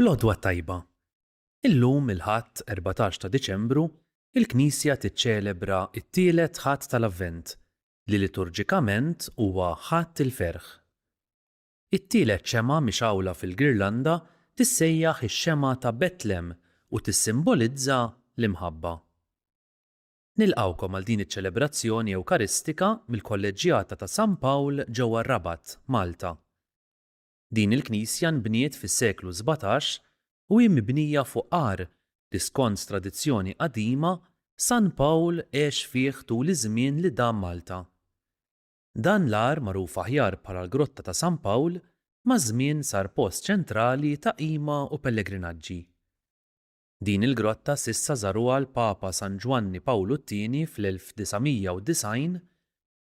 L-għodwa tajba. Illum il-Ħadd 14 ta' Diċembru, il-Knisja tiċċelebra t-tielet Ħadd tal-Avvent li liturġikament huwa Ħadd il-Ferħ. It-tielet xema mixawla fil-Girlanda tissejjaħ ix-xema ta' Betlem u tissimbolizza l-imħabba. Nilqgħukom għal din iċ-ċelebrazzjoni Ewkaristika mill-Kolleġjata ta' San Pawl ġewwa Rabat, Malta. Din il-Knisja nbniet fis-seklu 17 u hi mibnija fuq għar li skont tradizzjoni qadima San Pawl għex fih tul iż-żmien li dam Malta. Dan l-għar magħruf aħjar bħala l-Grotta ta' San Pawl maż-żmien sar post ċentrali ta' qima u pellegrinaġġi. Din il-grotta s'issa żaruha l-Papa San Ġwanni Pawlu II fl-1990,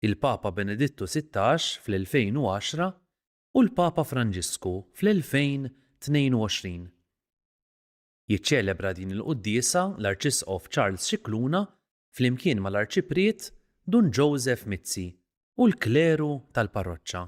il-Papa Benedittu XVI fl-2010 u l-Papa Franġisku fl-2022. Jiċċelebra din il-quddiesa l-Arċisqof Charles Scicluna flimkien mal-Arċipriet Dun Joseph Mizzi u l-kleru tal-parroċċa.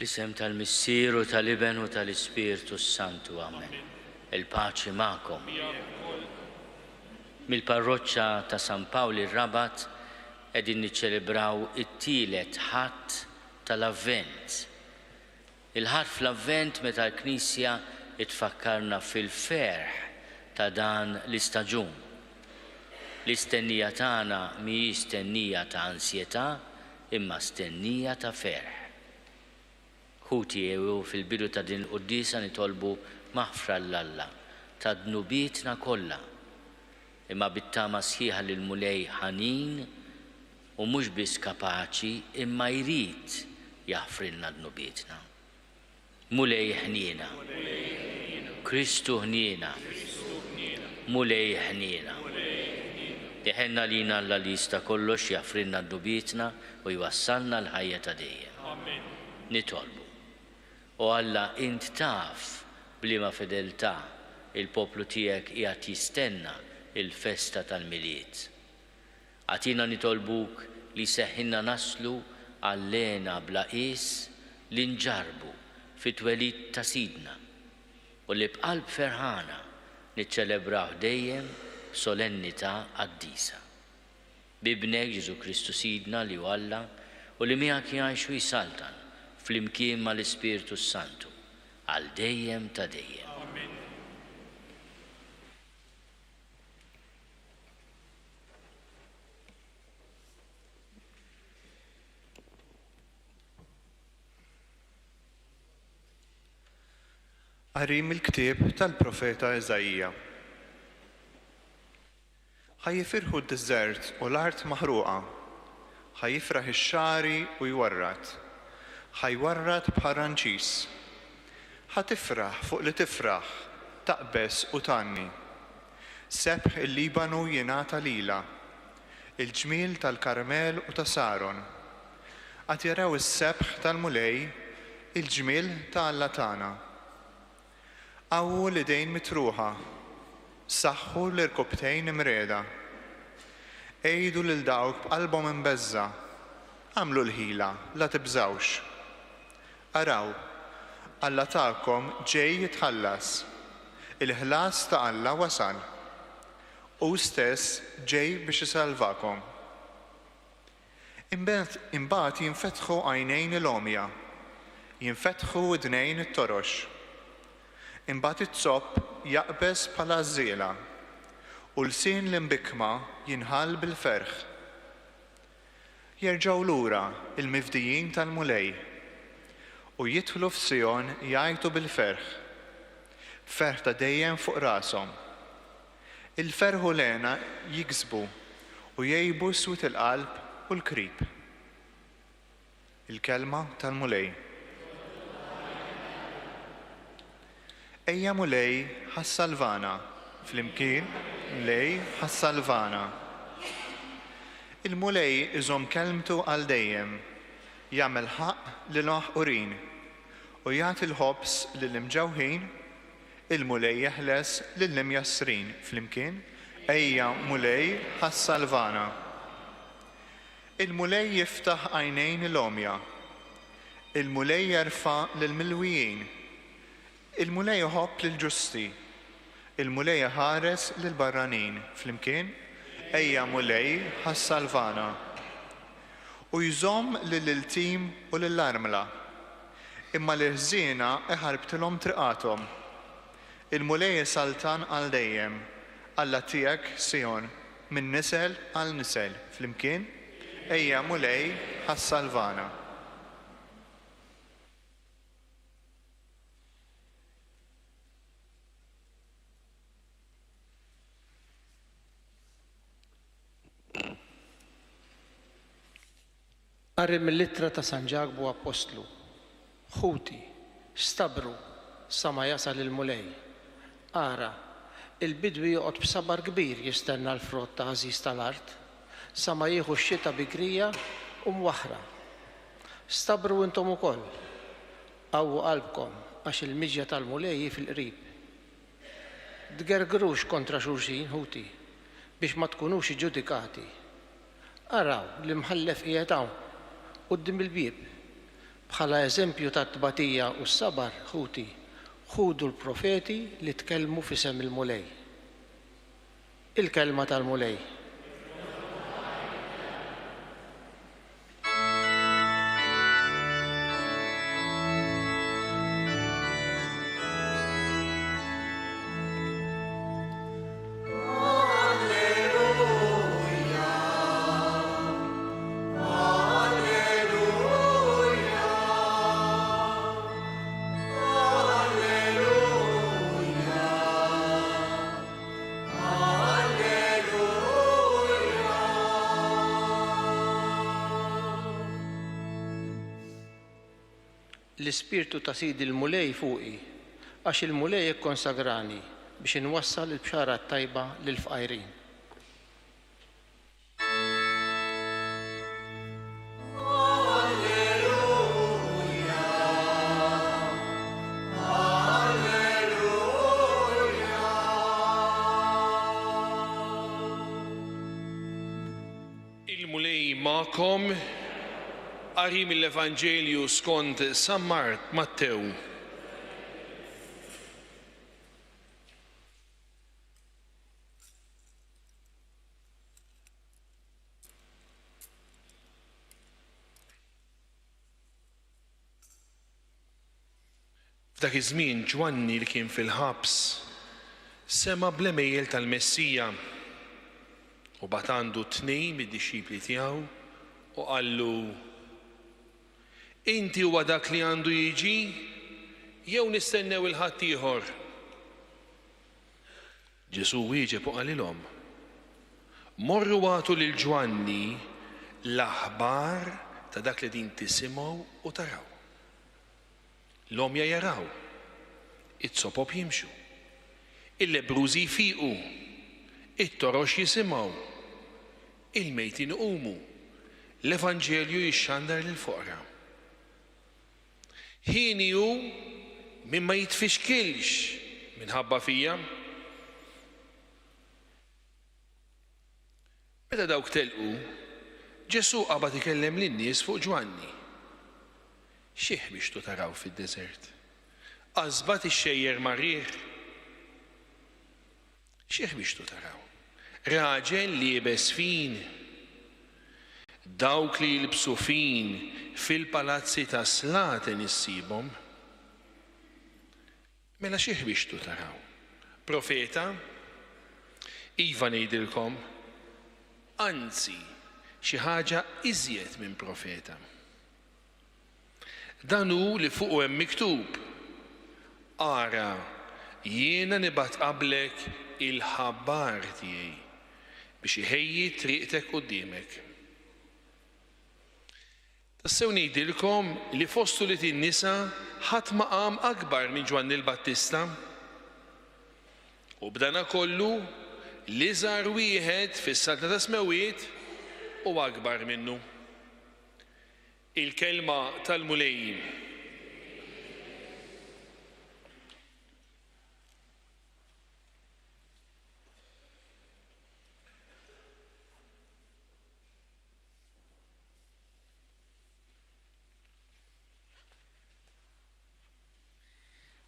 Fl-isem tal-Missieru tal-Iben u tal-Ispirtu Santu, amen. Il-paċi ma'kom. Mill-parroċċa ta' San Pawl ir-Rabat qegħdin niċċelebraw it-tielet Ħadd tal-Avvent. Il-ħarf l-avvent meta l-Knisja tfakkarna fil-ferħ ta' dan l-istaġun. L-istennija tagħna mhijiex stennija ta' ansjetà imma stennija ta' ferħ. Ħuti fil-bidu ta' din il-qudiesa nitolbu maħfra l-Alla ta' dnubietna kollha, imma bit-tama sħiħa lil mulej ħanin u mhux biss kapaċi imma jrid jaħfrilna dnubietna. Mulej ħniena, Kristu ħniena, mulej ħniena. Iħenna lina Alla li jista' kollox jaħfrilna dnubietna u jwassalna l-ħajja ta' dejjem. Nitolbu. U Alla int taf bliema fideltà il-poplu tiegħek qiegħed jistenna il-festa tal-miliet. Għatina nitolbuk li seħħilna naslu għallena bla qis li nġarbu fit-twelid ta' Sidna u li b'qalb ferħana niċċelebraw dejjem solennità qaddisa. Bibnek Ġesu Kristu Sidna li Alla u li miegħek jgħixu jsaltan fl-imkien mal-Ispirtu Santu għal dejjem ta' dejjem. Qari mill-ktieb tal-profeta Eżajija. Ħajjifirħu d-diżert u l-art maħruqa, ħajjifraħ ix-xari u jwarrat, ħajwarrat bħaranċis. Ħatifraħ fuq li tifraħ, taqbes u tanni. Sebħ il-Libanu jingħata lila, il-ġmiel tal-Karmel u ta' Saron. Qed jaraw is-sebħ tal-mulej, il-ġmiel tal-Latana. Qawwu l-idejn mitruħa, saħħu l-irkobtejn imreda. Ejdu lil dawk b'qalbhom imbeżza, għamlu l-ħila, la tibżawx. Araw, Alla tagħkom ġej jitħallas, il-ħlas ta' Alla wasal, u stess ġej biex isalvakom. Imbagħad jinfetħu għajnejn il-omja, jinfetħu idnejn it-torox. Imbagħad it-zopp jaqbeż bħala żiela u l-sin l-imbikma jinħall bil-ferħ. Jerġgħu lura il-mifdijin tal-mulej u jidħlu f'Sion jgħidu bil-ferħ, ferħ ta' dejjem fuq rashom. Il-ferħ u lena jiksbu u jgħibu swit il-qalb u l-krib. Il-kelma tal-mulej. Ejja mulej ħassalvana, fl-imkien mulej ħassalvana. Il-mulej iżom kelmtu għal dejjem, jagħmel ħaq lil maħqurin u jagħti l-ħobs lill-imġewħin, il-mulej jeħles lill-imjassrin, fl-imkien ejja mulej ħassalvana. Il-mulej jiftaħ għajnejn il-omja, il-mulej jerfa' lill-milwijin. Il-mulej iħobb lill-ġusti, il-mulej ħares lill-barranin, fl-imkien ejja mulej ħassalvana. U jżomm lill-iltim u lill-armla, imma l-ħżiena iħarbtilhom triqathom. Il-mulej isaltan għal dejjem, Alla tiegħek Sion, minn nisel għal nisel, fl-imkien ejja mulej ħassalvana. Qari mill-ittra ta' San Ġagbu Apostlu. Ħuti, stabru, sa ma jasal il-mulej. Ara, il-bidwi joqgħod b'sabar kbir jistenna l-frott ta' għażiż tal-art, sa ma jieħu x-xita bikrija u mwaħra. Stabru intom ukoll, qawwu qalbkom għax il-miġja tal-mulej fil-qrib. Tgergrux kontra xulxin, ħuti, biex ma tkunux iġġudikati. Araw li mħallef qiegħed hawn quddiem il-bieb. Bħala eżempju tat-tbatija u s-sabar, ħuti, ħudu l-profeti li tkellmu f'isem il-mulej. Il-kelma tal-mulej. l-ispirtu ta' Sidi l-mulej fuqi għax il-mulej ikkonsagrani biex inwassal il-bxara tajba lill-fqajrin. Il-mulej ma'kom qari mill-Evanġelju skont San Mattew. F'dak iż-żmien Ġwanni li kien fil-ħabs sema bl-emejjel tal-Messija u bat għandu 2 mid-dixxipli tiegħu u qallu: Inti huwa dak li għandu jiġi jew nistennew il-ħadd ieħor? Ġesu wieġeb u qalilhom: Morru għatu lil Ġwanni l-aħbar ta' dak li din tisimgħu u taraw. L-omja jaraw, it-sopop jimxu, il-lebrużi jfiqu, it-torox jisimgħu, il-mejtin iqumu, l-Evanġelju jixxandar lill-foqra. Ħini hu min ma jitfixkilx minħabba fija. Meta dawk telqu, Ġesu qabad ikellem lin-nies fuq Ġwanni. Xieħ biex tu taraw fid-deżert? Qasbad ix-xejjer marrieħ? Xieħ biex tu taraw? Raġel li jibes fin, dawk li jilbsu fin fil-palazzi ta' slaten issibhom. Mela xieħ biex tu taraw? Profeta? Iva ngħidilkom, anzi xi ħaġa iżjed minn profeta. Dan hu li fuqu hemm miktub: Ara, jiena nibgħat qablek il-ħabbar tiegħi biex iħejji triqtek quddiemek. Tassew ngħidilkom li fostu li tin-nisa ħadd ma qam akbar minn Ġwanni l-Battista. U b'dana kollu li żar wieħed fis-salta ta' Smewiet huwa akbar minnu. Il-kelma tal-mulej.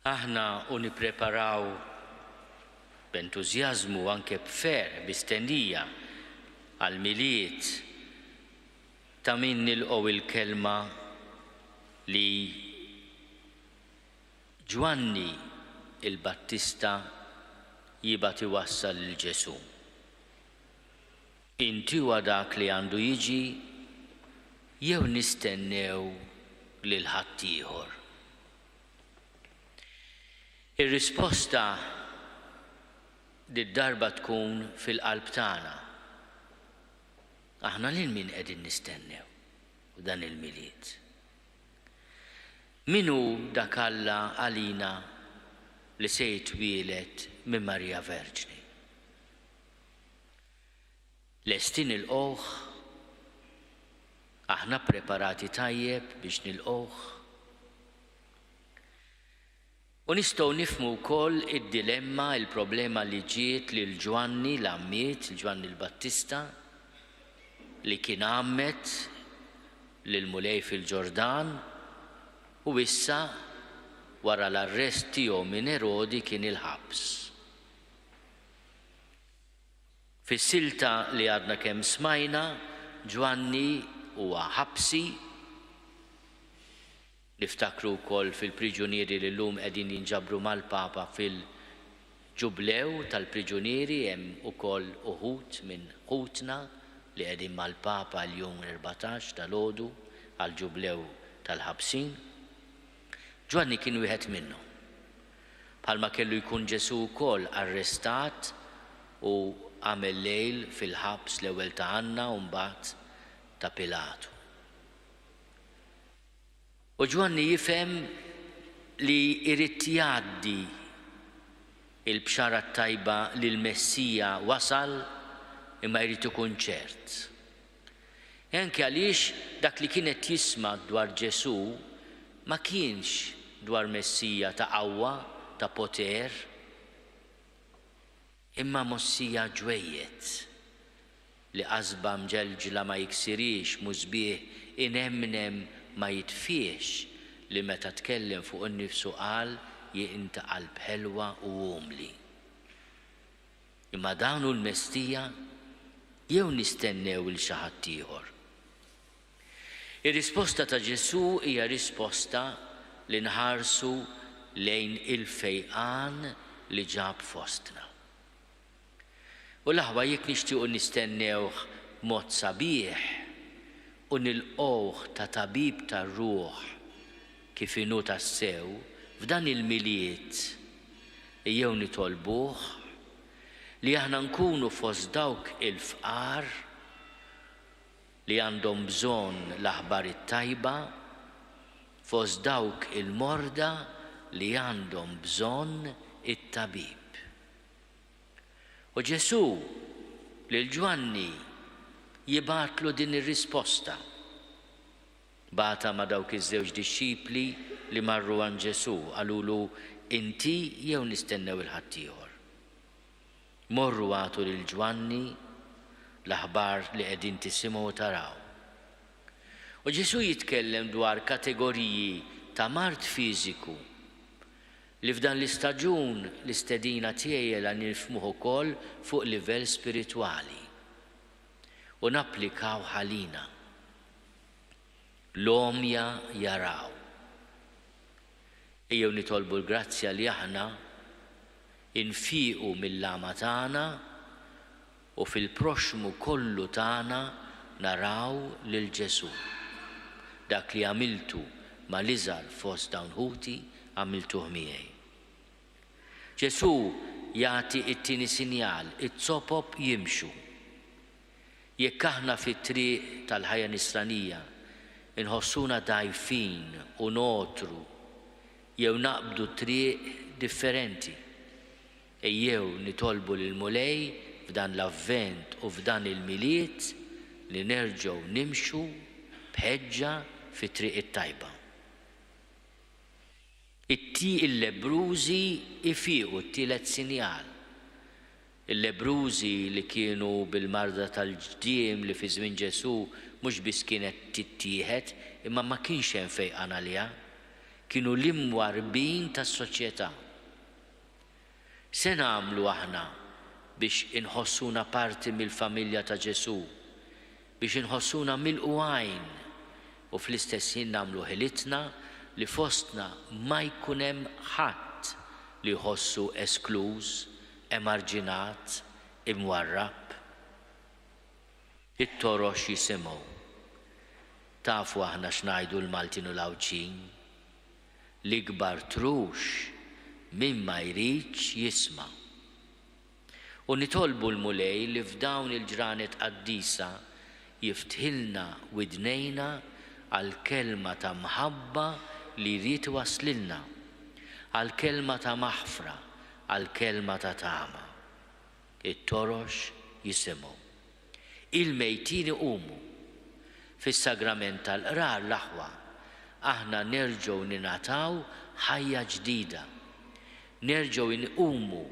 Aħna nippreparaw b'entużjażmu anke b'istennija għal-miliet ta' min nilqgħu il-kelma li Ġwanni il-Battista jibgħat iwassal lil Ġesu. Inti huwa dak li għandu jiġi jew nistennew lil ħadd ieħor? Ir-risposta d-darba tkun fil-qalb tagħna. Aħna lil min qegħdin nistennew u dan il-miliet. Minu dak Alla għalina li se jitwielet minn Marija Verġni? Lesti nilqgħuh? Aħna preparati tajjeb biex nilqgħuh? U nistgħu nifhmu wkoll id-dilemma, il-problema li ġiet lil Ġwanni l-Ammiet, Ġwanni l-Battista, li kien għammet lill-mulej fil-Ġordan u issa wara l-arrest tiegħu minn Erodi kien il-ħabs. Fis-silta li għadna kemm smajna, Ġwanni huwa ħabsi. Niftakru wkoll fil-priġunieri li llum qegħdin jinġabru mal-Papa fil-ġublew tal-priġunieri, hemm ukoll uħud minn ħutna li qegħdin mal-Papa l-jum 14 tal-għodu għall-ġublew tal-ħabsin. Ġwanni kien wieħed minnhom. Bħalma kellu jkun Ġesu wkoll arrestat u għamel lejl fil-ħabs l-ewwel ta' Anna u mbagħad ta' Pilatu. U Ġwanni jifhem li jrid jgħaddi il-bxara tajba li l-Messija wasal imma jrid ikun ċert. Anke għaliex dak li kienet jisma' dwar Ġesu ma kienx dwar Messija ta' qawwa, ta' poter, imma Messija ġwejjed li qasba mġelġla ma jiksirix, mużbieħ inemnem ma jitfiex, li meta tkellem fuq innifsu qal inta qalb ħelwa u umli. Imma dawn l-Messija jew nistennew il xi ħadd ieħor. Ir-risposta ta' Ġesu hija risposta li nħarsu lejn il-fejqan li ġab fostna. U l-aħwa jekk nixtiequ nistennewh mod sabiħ u nilqgħuh ta' tabib tar-ruħ kif inhu tassew f'dan il-miliet jew nitolbuh li aħna nkunu fost dawk il-fqar li għandhom bżonn l-aħbar it-tajba, fost dawk il-morda li għandhom bżonn it-tabib. U Ġesu lil Ġwanni jibatlu din ir-risposta. Bata ma' dawk iż-żewġ dixxipli li marru għand Ġesu qalulu inti jew nistennew il-ħadd ieħor. Morru għatu lil Ġwanni l-aħbar li qegħdin tisimgħu taraw. U Ġesu jitkellem dwar kategoriji ta' mart fiżiku li f'dan l-istaġun l-istedina tiegħi la nifhmuh ukoll fuq livell spiritwali u napplikaw ħalina. L-omja jaraw. Ejjew nitolbu l-grazzja li aħna infiqu mill-lama tagħna u fil-proxmu kollu tagħna naraw lil Ġesu. Dak li għamiltu ma' l-iżgħar fost dawn ħuti għamiltuh miegħi. Ġesu jagħti t-tieni sinjal, it-sopop jimxu. Jekk aħna fit-triq tal-ħajja nisranija inħossuna dgħajfin u notru jew naqbdu triq differenti, ejjew nitolbu lil Mulej f'dan l-avvent u f'dan il-miliet li nerġgħu nimxu b'ħeġġa fit-triq it-tajba. Il-lebrużi ifiequ t-tielet sinjal. Il-lebrużi li kienu bil-marda tal-ġdiem li fi żmien Ġesu mhux biss kienet tittieħed imma ma kienx hemm fejqan għaliha, kienu l-imwarbin tas-soċjetà. Se nagħmlu aħna biex inħossuna parti mill-familja ta' Ġesu, biex inħossuna milquwajn u fl-istess ħin nagħmlu ħilitna li fostna ma jkun hemm ħadd li jħossu eskluż, emarġinat, imwarrab. It-torox jisimgħu. Tafu aħna x'ngħidu l-Maltin u l-Awċin? L-ikbar trux min ma jridx jisma'. U nitolbu l-Mulej li f'dawn il-ġranet qaddisa jiftħilna widnejna għal kelma ta' mħabba li jrid waslilna, għal kelma ta' maħfra, għal kelma ta' tama. It-torox jisimgħu. Il-mejtin iqumu. Fis-sagrament tal-qrar l-aħwa aħna nerġgħu ninataw ħajja ġdida. Nerġgħu nqumu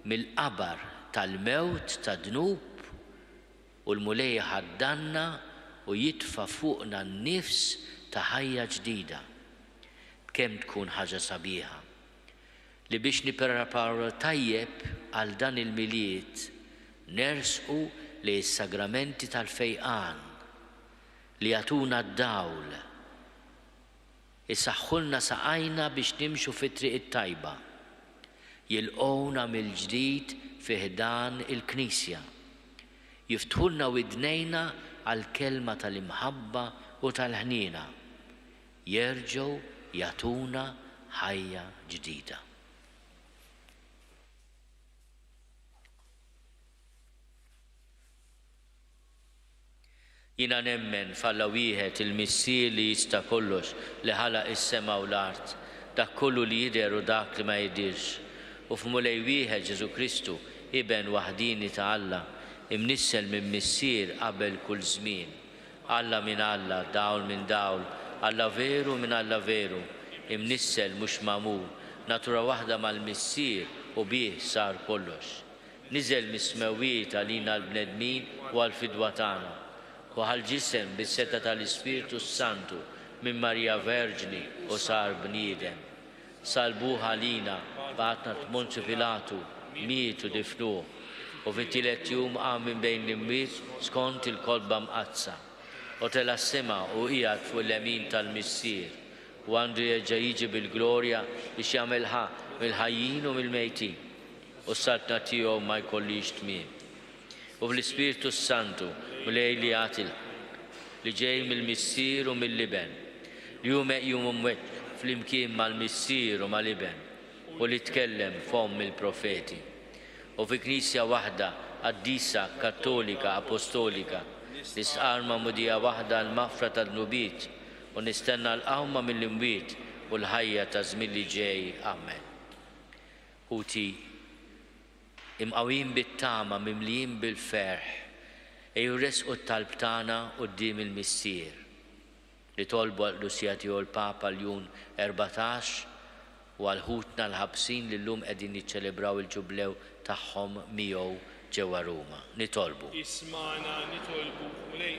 mill-qabar tal-mewt ta' dnub u l-Mulej ħaddanna u jitfa' fuqna n-nifs ta' ħajja ġdida. Kemm tkun ħaġa sabiħa li biex nippreparaw tajjeb għal dan il-miliet nersqu li s-sagramenti tal-fejqan li jagħtuna d-dawl isaħħulna saqajna biex nimxu fit-triq it-tajba, jilqgħuna mill-ġdid fi ħdan il-Knisja, jiftħulna widnejna għal kelma tal-imħabba u tal-ħniena, jerġgħu jagħtuna ħajja ġdida. Jina nemmen f'Alla wieħed il-missier li jista' kollox li ħalaq is-sema u l-art, dak kollu li jidher u dak li ma jidirx. U f'Mulej wieħed Ġesu Kristu iben waħdini ta' Alla, imnissel minn missier qabel kull żmien. Alla minn Alla, dawl minn dawl, Alla veru minn Alla veru, imnissel mhux magħmul, natura waħda mal-missier u bih sar kollox. Niżel mis-smewwiet għalina l-bnedmin u għall-fidwa tagħna. U ħal-ġisem bis-seta tal-Ispiritu Santu minn Marija Verġni u sar bniedem. Salbuh għalina b'għatna Ponzju Pilatu, mietu difnuh, u fit-tielet jum qam minn bejn l-imwiet skont il-kolba mqazza. U tela s-sema u qiegħed fuq l-lemin tal-missier, u għandu jerġa' jiġi bil-glorja biex jagħmel mill-ħajjin u mill-mejtin, u s-saltna tiegħu ma jkollix tmiem. U fl-Ispiritu Santu Mulej li għatil li ġej mill-missier u mill-liben, li hu meqjum umweġġ fl-imkien mal-missier u mal-liben, u li tkellem fom mill-profeti. U fi Knisja waħda qaddisa kattolika apostolika li sqarma mudija waħda l-maghfra tad-nubiet u nistenna l-qawma mill-imwiet u l-ħajja ta' żmien li ġej. Amen. Uti imqawin bit-tama mimlijin bil-ferħ ejju resqu t-talb tagħna quddiem il-missier li tolbu għall-Lusija tiegħu l-Papa l-jum 14 u għal-ħutna l-ħabsin li llum qegħdin jiċċelebraw il-ġublew tagħhom miegħu ġewwa Ruma. Nitolbu. Ismana nitolbu Mulej.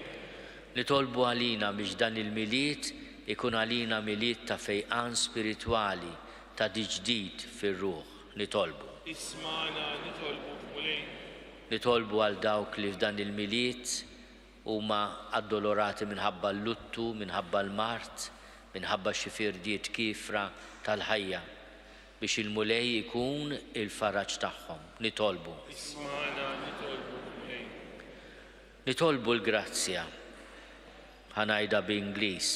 Nitolbu għalina biex dan il-miliet ikun għalina miliet ta' fejqan spiritwali ta' diġdid fir-ruħ. Nitolbu. Ismana nitolbu Mulej. Nitolbu għal dawk li f'dan il-miliet huma addolorati minħabba l-luttu, minħabba l-mart, minħabba xi firdiet kifra tal-ħajja biex il-Mulej ikun il-faraġġ tagħhom. Nitolbu. Ismana nitolbu Mulej. Nitolbu l-grazzja ħanajda b'Ingliż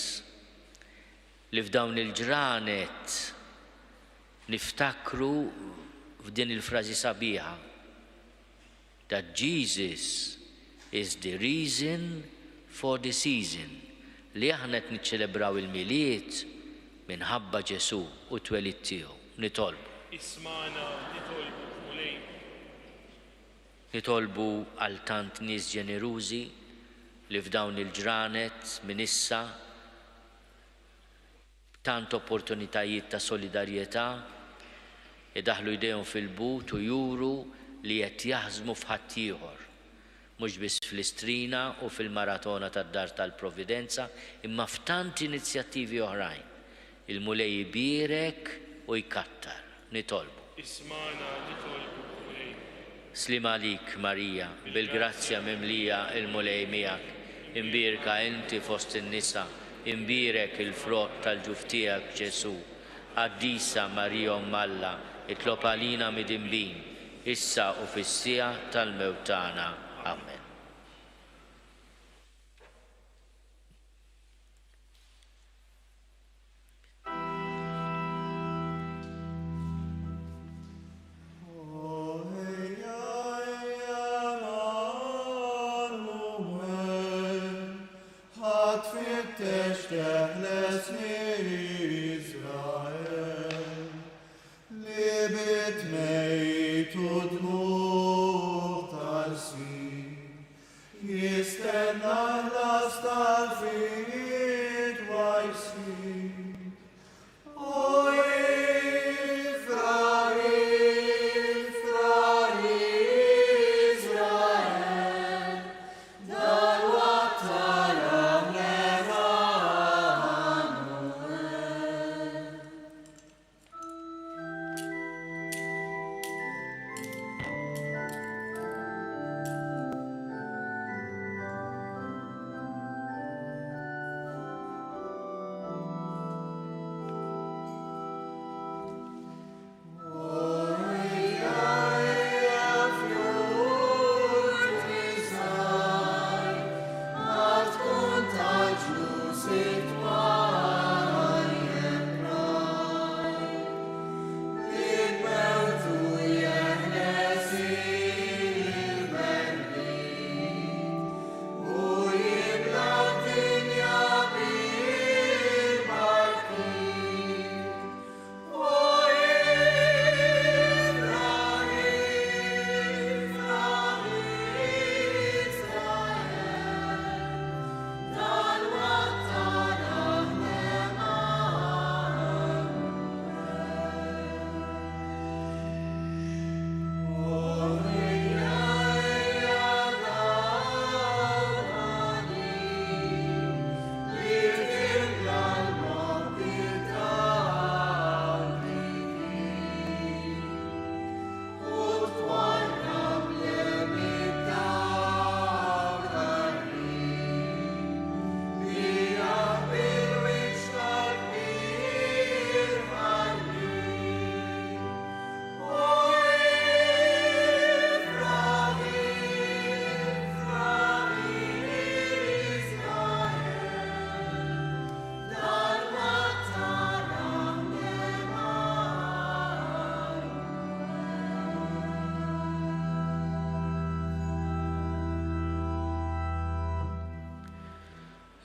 li f'dawn il-ġranet niftakru f'din il-frażi sabiħa that Jesus is the reason for the season, li aħna qed niċċelebraw il-miliet minħabba Ġesu u t-twelid tiegħu. Nitolbu. Ismana nitolbu Mulej. Nitolbu għal tant nies ġenerużi li f'dawn il-ġranet minn issa tant opportunitajiet ta' solidarjetà idaħlu jdejhom fil-but u juru li qed jaħdmu f'ħadd ieħor, mhux biss fl-Istrina u fil-Maratona tad-Dar tal-Providenza, imma f'tant inizjattivi oħrajn. Il-Mulej jibierek u jkattar. Nitolbu. Ismana nitolbu Mulej. Slima għalik Marija, bil-grazzja mimlija il-Mulej miegħek, imbierka inti fost in-nisa, imbierek il-frott tal-ġuf tiegħek Ġesu. Qaddisa Marija Alla, itlob għalina mid-inbin, issa u fis-sija tal-mewt tagħna. Amen.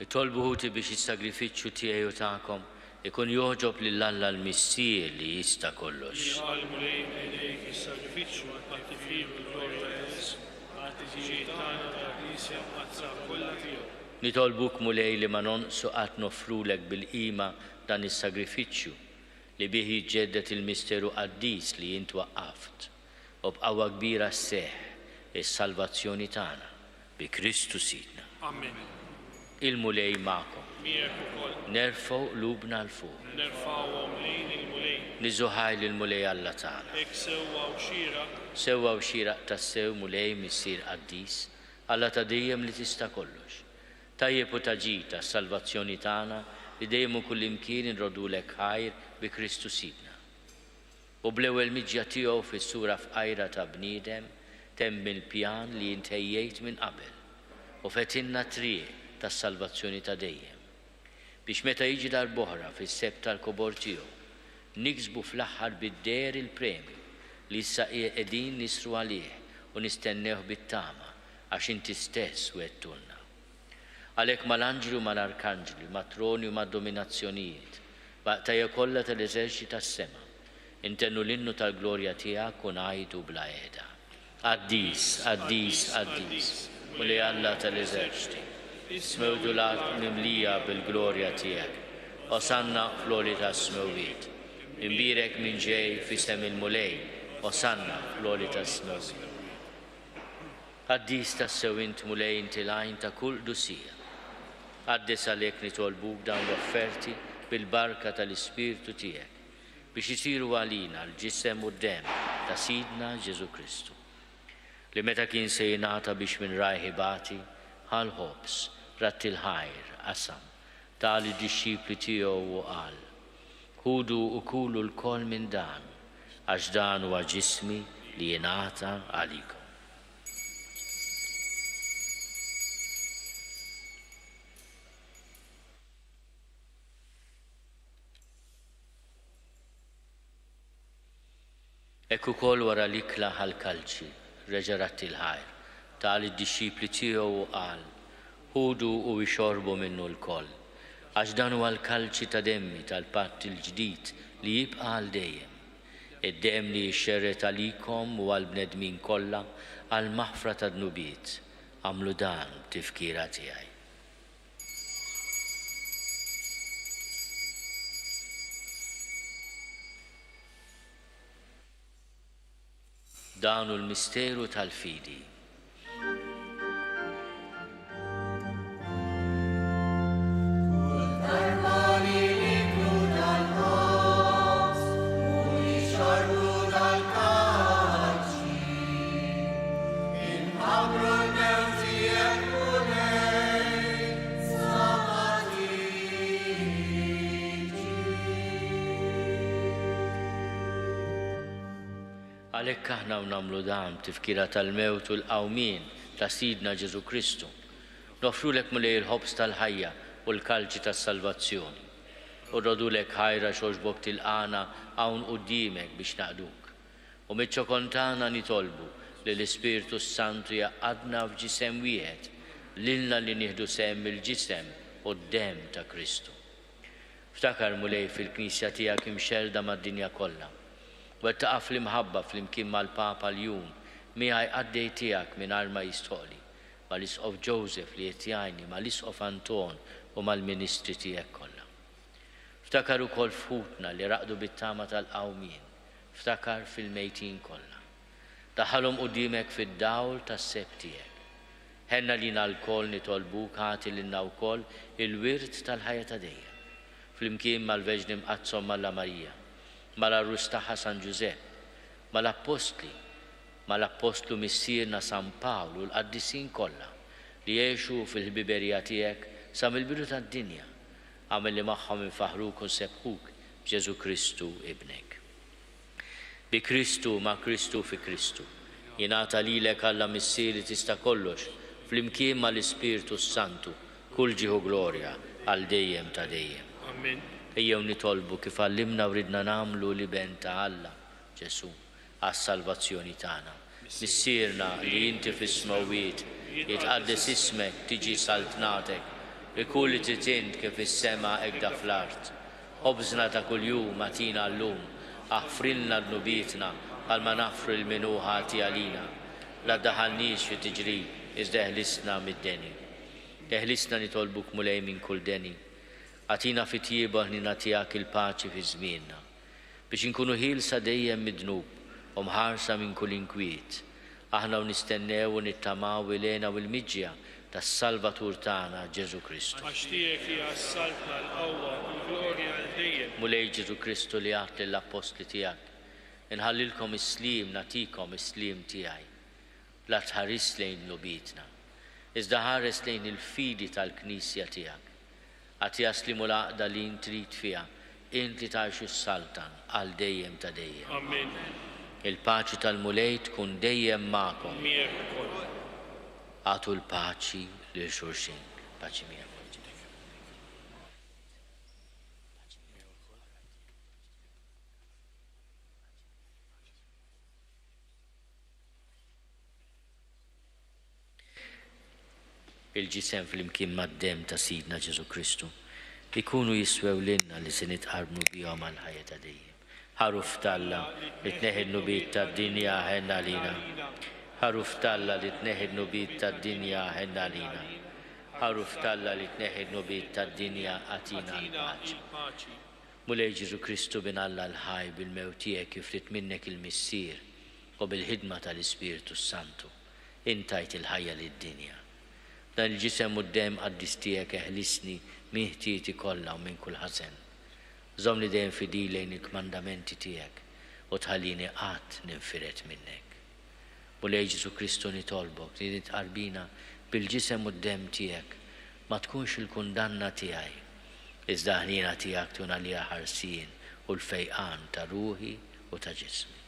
Nitolbu ħuti biex is-sagrifiċċju tiegħi u tagħkom ikun joħġob lill-Alla l-Missier li jista' kollox. Jgħalmu lejn idejk is-sagrifiċċju għat-tifir u l-glorja Jes, għat-tiġijiet tagħna tal-Knisja għazza kollha tiegħu. Nitolbuk mulej li ma nonqsu qatt nofrulek bil-qima dan is-sagrifiċċju li bih jiġġedded il-misteru qaddis li jint waqqaft u b'qawwa kbira sseħħ is-salvazzjoni tagħna bi Kristu Sidna. Amen. Il-mulej magħkom. Miegħek ukoll. Nerfgħu qlubna l fuq. Nerfgħuhom lejn il-mulej. Niżuħaj lill-mulej Alla tagħna. Hekk Sewwa u xieraq tassew mulej missier qaddis Alla ta' dejjem li tista' kollox. Tajjeb u taġid tas-salvazzjoni tagħna li dejjem u kullimkien inrodulek ħajr bi Kristu Sidna. U bl-ewwel miġja tiegħu fis-sura f'qajra ta' bniedem temm il-pjan li intejjejt minn qabel u fetinna triq tas-salvazzjoni ta' dejjem. Biex meta jiġi darb'oħra fis-sebb tal-kobor tiegħu niksbu fl-aħħar bid-der il-premju li issa qegħdin nisru għalih u nistennewh bit-tama għax inti stess wettulna. Għalhekk mal-anġli u mal-arkanġli, mat-troni u mad-dominazzjonijiet, baqtajja kollha tal-eżerċiti tas-sema, intennu l-innu tal-glorja tiegħek u ngħidu bla qiegħda. Qaddis, qaddis, qaddis, mulej Alla tal-eżerċiti, smewdulat mimlija bil-glorja tiegħek, osanna fl-għoli tas-smewwiet, imbirek minn ġej f'isem il-mulej, osanna fl-għoli tas-smewwiet. Qaddis tassew int mulej inti lajn ta' kull dusija. Għaddes għalhekk nitolbuk dawn l-offerti bil-barka tal-Ispirtu tiegħek biex isiru għalina l-ġisem u d-dem ta' Sidna Ġesu Kristu. Li meta kien se jingħata biex minn rajħi bati ħal ħobs ratti l-ħajr qasam tali d-dixxipli tiegħu u qal: ħudu u kulu l-koll minn dan għax dan huwa ġismi li jingħata għalikom. Ekk ukoll wara l-ikla ħal-kalċi reġa' ratti l-ħajr tali d-dixxipli tiegħu u qal: ħudu u jxorbu minnu l-koll għax dan huwa l-kalċi ta' demmi tal-patt il-ġdid li jibqa' għal dejjem. Id-demm li jxerret għalikom u għall-bnedmin kollha għal maħfra ta' dnubiet. Għamlu dan tifkira tiegħi. Dan hu l-misteru tal-fidi. Għalhekk aħna nagħmlu dan tifkira tal-mewt u l-qawmien ta' Sidna Ġesu Kristu. Nofrulek mulej il-ħobs tal-ħajja u l-kalċi tas-salvazzjoni. U rrodulek ħajra xogħġbok tilqana hawn quddiemek biex naqduk. U miċ-ċokontana nitolbu li l-Ispirtu Santu jaqadna f'ġisem wieħed lilna li nieħdu sehem il-ġisem u d-demm ta' Kristu. Ftakar mulej fil-Knisja tiegħek imxelda mad-dinja kollha. Wettaqa fl-imħabba fl-imkien mal-Papa l-jum miegħi għaddej tiegħek mingħajr ma jistħoli mal-Isqof Joseph li qed jgħinni mal-Isqof Anton u mal-Ministri tiegħek kollha. Ftakar ukoll f'ħutna li raqdu bit-tama tal-qawmien, ftakar fil-mejtin kollha. Daħħalhom quddiemek fid-dawl tas-sebb tiegħek. Ħenna lina l-koll nitolbuk ħati lilna wkoll il-wirt tal-ħajja ta' dejjem. Flimkien mal-Veġni Mqazzom Malla Marija, mal-Arrus tagħha San Ġusepp, mal-Apostlu missierna San Pawlu l-qaddisin kollha li jgħixu fil-ħbiberija tiegħek sa mill-bidu tad-dinja, għamel li magħhom infaħruk u sebħuk b'Ġesu Kristu ibnek. Bi Kristu ma' Kristu fi Kristu, jingħata lilek Alla missieri tista' kollox flimkien mal-Ispirtu Santu kull ġieħu glorja għal dejjem ta' dejjem. Amen. Ejjew nitolbu kif għallimna u ridna nagħmlu li ben ta' Alla Ġesu għas-salvazzjoni tagħna. Missierna li inti fis-smawwiet jitqaddes ismek tiġi saltnatek, ikun li titint kif is-sema ekda fl-art. Ħobżna ta' kuljum atina llum, aħfrilna d-nubietna għal ma nafru l-minu ħati għalina. La daħalniex fi tiġri, iżda eħlisna mid-deni. Eħlisna nitolbuk mulej minn kull deni. Atina fi tjieba ħnina tiegħek il-paċi fi żmienna. Biex inkunu ħielsa dejjem mid-dnub u mħarsa minn kull inkwiet. Aħna u nistennew u nittamaw ilena u l-miġja tas-Salvatur tagħna Ġesu Kristu. Għax tiegħek hija s-salta l-qawwa u l-glorja għal dejjem. Mulej Ġesu Kristu li għat lill-apostli tiegħek. Inħallilkom is-slim natikom is-slim tiegħi. La tħares lejn nubietna. Iżda ħares lejn il-fidi tal-Knisja tiegħek. Għat jaslimu l-għaqda li intrid fiha, inti tgħix is-saltan għal dejjem ta' dejjem. Amen. Il-paċi tal-mulej tkun dejjem magħkom. Miegħek. Għatu l-paċi lil xulxin. Paċi miegħek. Il-ġisem fl-imkien mad-dem ta' Sidna Ġesu Kristu ikunu jiswew lilna li se nitqarbu bihom għal ħajja ta' dejjem. Ħaruf talla li tneħħi n-nubiet tad-dinja ħenna lina. Ħaruf talla li tneħħi n-nubiet tad-dinja ħenna lina. Ħaruf talla li tneħħi n-nubiet tad-dinja għatina l-paċi. Mulej Ġesu Kristu bin Alla l-ħaj bil-mewt tiegħek kif rid minnek il-missier u bil-ħidma tal-Ispiritu Santu intajt il-ħajja lid-dinja. Dan il-ġisem u d-dem għaddis tiegħek eħlisni miħtieti kollha u minn kull ħażen. Żomni dejjem fidil lejn il-kmandamenti tiegħek u tħallini qatt ninfiret minnek. Mulej Ġesu Kristu nitolbok li nitqarbina bil-ġisem u d-dem tiegħek ma tkunx il-kundanna tiegħi, iżda ħnina tiegħek tuna li ħarsien u l-fejqan ta' ruħi u ta' ġismi.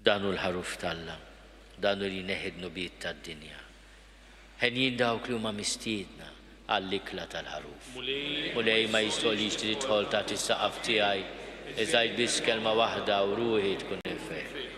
Dan hu l-ħaruf talla, dan hu li neħed nubiet tad-dinja. Ħenjin dawk li huma mistiedna għall-ikla tal-ħaruf. Mulej ma jistolix tidħol ta' is-saqaf tiegħi, iżgħid biss kelma waħda u ruħi tkun infejn.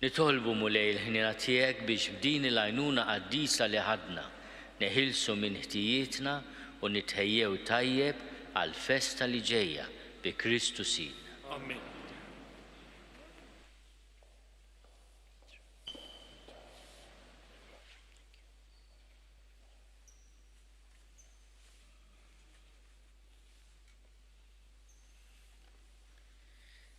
Nitolbu mulej il-ħinina tiegħek biex b'din il-għajnuna qaddisa li ħadna neħilsu minn ħtijietna u nitħejjew tajjeb għal festa li ġejja bi Kristu Sidna. Amen.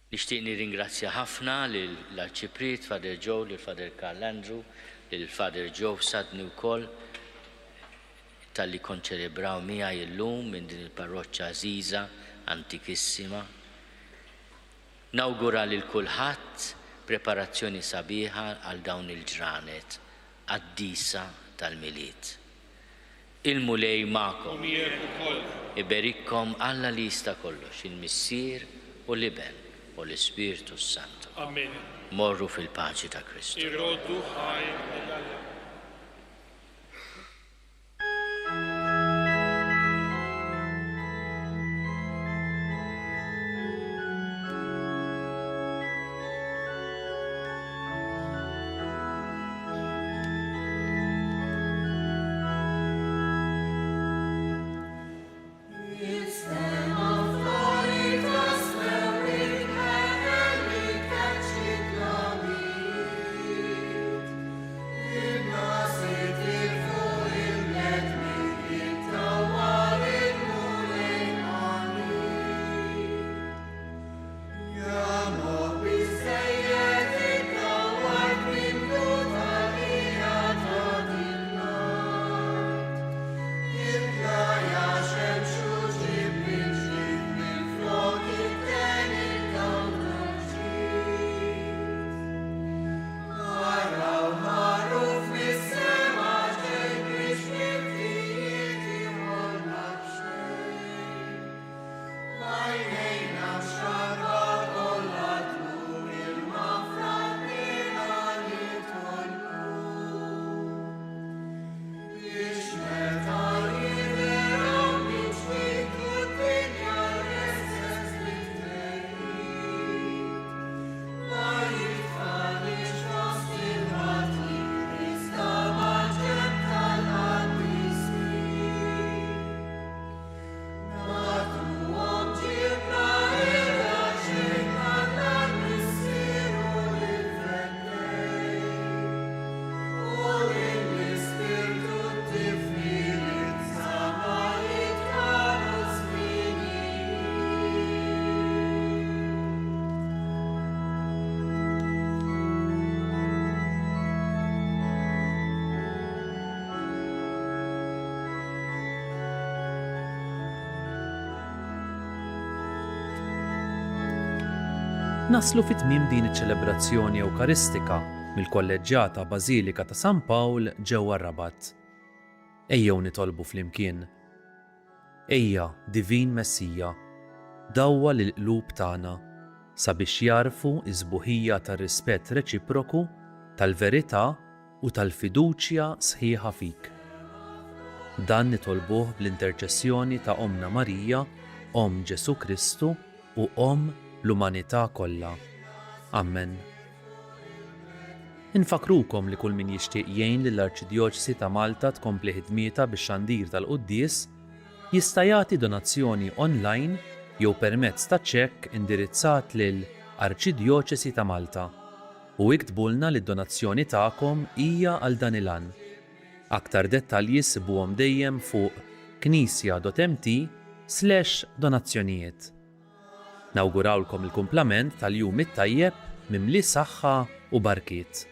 Nixtieq nirringrazzja ħafna lill-Arċipriet Father Joe, lill-Father Carl Andrew, lill-Father Joe Sadni wkoll tal-li konċelebraw miegħi illum minn din il-parroċċa għażiża antikissima. Nawgura lil kulħadd preparazzjoni sabiħa għal dawn il-ġranet għad-disa tal-miliet. Il-mulej magħkom. Iberikkom Alla li jista' kollox, il-Missier u l-Iben u l-Ispiritu Santu. Amen. Morru fil-paċi ta' Kristu. Iroddu ħajja mill-Alla. Naslu fit-tmiem din iċ-ċelebrazzjoni Ewkaristika mill-Kolleġġjata Bażilika ta' San Pawl ġewwa Rabat. Ejjew nitolbu flimkien. Ejja, Divin Messija, dawwa lil qlub tagħna sabiex jarfu iż-sbuħija tar-rispett reċiproku, tal-verità u tal-fiduċja sħiħa fik. Dan nitolbuh bl-interċessjoni ta' Omna Marija, Om Ġesu Kristu u Om l-umanità kollha. Amen. Infakrukom li kull min jixtieq jgħin lill-Arċidjoċesi ta' Malta tkompli ħidmietha bix-xandir tal-Qudies jista' jagħti donazzjoni online jew permezz ta' ċekk indirizzat lil Arċidjoċesi ta' Malta. U iktbulna li d-donazzjoni tagħkom hija għal dan il-għan. Aktar dettalji sibuhom dejjem fuq knisja.mt/donazzjonijiet. Nawgurawlkom il-kumplament tal-jum it-tajjeb mimli saħħa u barkiet.